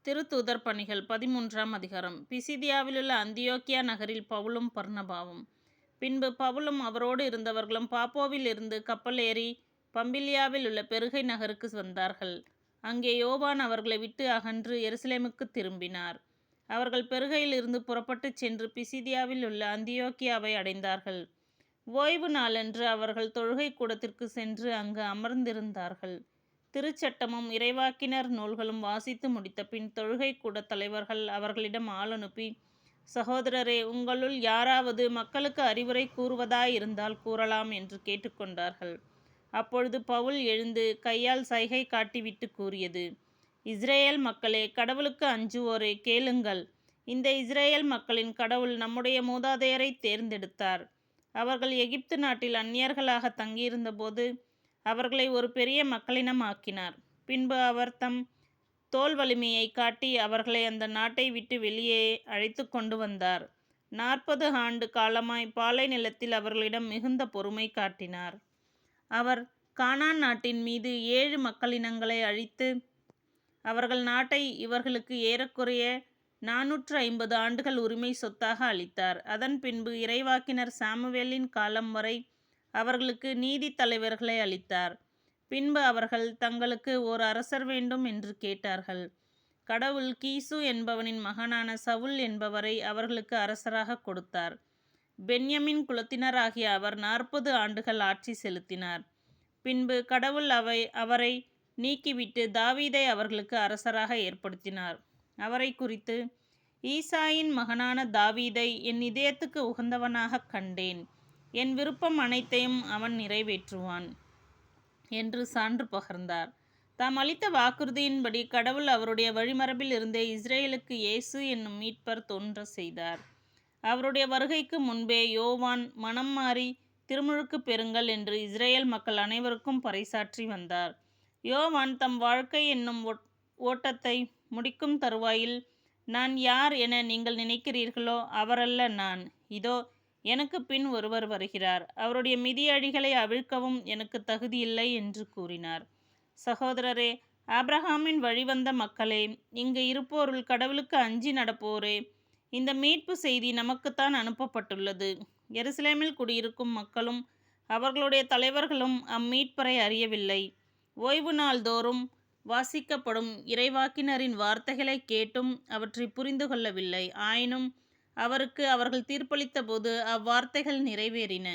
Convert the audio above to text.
திருத்தூதர் பணிகள் 13ஆம் அதிகாரம். பிசிதியாவிலுள்ள அந்தியோக்கியா நகரில் பவுலும் பர்னபாவும். பின்பு பவுலும் அவரோடு இருந்தவர்களும் பாப்போவில் இருந்து கப்பல் ஏறி பம்பிலியாவில் உள்ள பெருகை நகருக்கு வந்தார்கள். அங்கே யோவான் அவர்களை விட்டு அகன்று எருசலேமுக்கு திரும்பினார். அவர்கள் பெருகையில் இருந்து புறப்பட்டுச் சென்று பிசிதியாவில் உள்ள அந்தியோக்கியாவை அடைந்தார்கள். ஓய்வு நாளன்று அவர்கள் தொழுகை கூடத்திற்கு சென்று அங்கு அமர்ந்திருந்தார்கள். திருச்சட்டமும் இறைவாக்கினர் நூல்களும் வாசித்து முடித்த பின் தொழுகை கூட தலைவர்கள் அவர்களிடம் ஆள் அனுப்பி, சகோதரரே, உங்களுள் யாராவது மக்களுக்கு அறிவுரை கூறுவதாயிருந்தால் கூறலாம் என்று கேட்டுக்கொண்டார்கள். அப்பொழுது பவுல் எழுந்து கையால் சைகை காட்டிவிட்டு கூறியது: இஸ்ரேல் மக்களே, கடவுளுக்கு அஞ்சுவோரே, கேளுங்கள். இந்த இஸ்ரேல் மக்களின் கடவுள் நம்முடைய மூதாதையரை தேர்ந்தெடுத்தார். அவர்கள் எகிப்து நாட்டில் அந்நியர்களாக தங்கியிருந்தபோது அவர்களை ஒரு பெரிய மக்களினம் ஆக்கினார். பின்பு அவர் தம் தோல் வலிமையை காட்டி அவர்களை அந்த நாட்டை விட்டு வெளியே அழைத்து கொண்டு வந்தார். 40 ஆண்டு காலமாய் பாலை நிலத்தில் அவர்களிடம் மிகுந்த பொறுமை காட்டினார். அவர் கானான் நாட்டின் மீது 7 மக்களினங்களை அழித்து அவர்கள் நாட்டை இவர்களுக்கு ஏறக்குறைய 450 ஆண்டுகள் உரிமை சொத்தாக அளித்தார். அதன் பின்பு இறைவாக்கினர் சாமுவேலின் காலம் வரை அவர்களுக்கு நீதி தலைவர்களை அளித்தார். பின்பு அவர்கள் தங்களுக்கு ஓர் அரசர் வேண்டும் என்று கேட்டார்கள். கடவுள் கீசு என்பவனின் மகனான சவுல் என்பவரை அவர்களுக்கு அரசராக கொடுத்தார். பென்யமின் குலத்தினராகிய அவர் 40 ஆண்டுகள் ஆட்சி செலுத்தினார். பின்பு கடவுள் அவரை நீக்கிவிட்டு தாவீதை அவர்களுக்கு அரசராக ஏற்படுத்தினார். அவரை குறித்து, ஈசாயின் மகனான தாவீதை என் இதயத்துக்கு உகந்தவனாக கண்டேன், என் விருப்பம் அனைத்தையும் அவன் நிறைவேற்றுவான் என்று சான்று பகர்ந்தார். தாம் அளித்த வாக்குறுதியின்படி கடவுள் அவருடைய வழிமரபில் இருந்தே இஸ்ரேலுக்கு இயேசு என்னும் மீட்பர் தோன்ற செய்தார். அவருடைய வருகைக்கு முன்பே யோவான் மனம் மாறி திருமுழுக்கு பெறுங்கள் என்று இஸ்ரேல் மக்கள் அனைவருக்கும் பறைசாற்றி வந்தார். யோவான் தம் வாழ்க்கை என்னும் ஓட்டத்தை முடிக்கும் தருவாயில், நான் யார் என நீங்கள் நினைக்கிறீர்களோ அவரல்ல நான். இதோ, எனக்கு பின் ஒருவர் வருகிறார். அவருடைய மிதியடிகளை அவிழ்க்கவும் எனக்கு தகுதியில்லை என்று கூறினார். சகோதரரே, ஆபிரகாமின் வழிவந்த மக்களே, இங்கு இருப்போருள் கடவுளுக்கு அஞ்சி நடப்போரே, இந்த மீட்பு செய்தி நமக்குத்தான் அனுப்பப்பட்டுள்ளது. எருசலேமில் குடியிருக்கும் மக்களும் அவர்களுடைய தலைவர்களும் அம்மீட்பரை அறியவில்லை. ஓய்வு நாள் தோறும் வாசிக்கப்படும் இறைவாக்கினரின் வார்த்தைகளை கேட்டும் அவற்றை புரிந்து கொள்ளவில்லை. ஆயினும் அவருக்கு அவர்கள் தீர்ப்பளித்த போது அவ்வார்த்தைகள் நிறைவேறின.